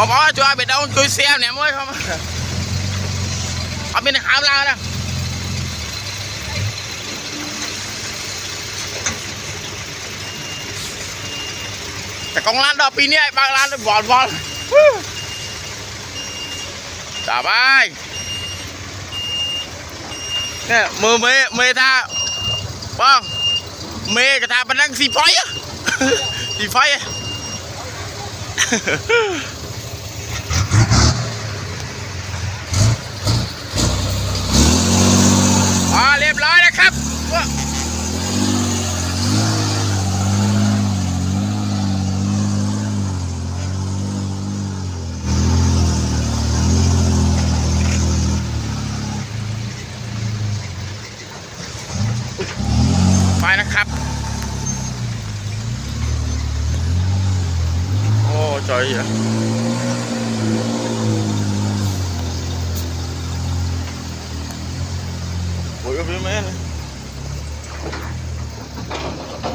bỏ cho bị đâu tôi xe nè mới không ở bên này khám lao nèแต่กองล้านดอกปีนี้บางล้านบอลต่อไปเนี่ยมือเมย์ท่าบ้างเมย์กระทาบันนั่งสีไฟอะสีไฟเรียบร้อยนะครับไปนะครับโอ้จอยอ่ะโอ้ยพี่แม่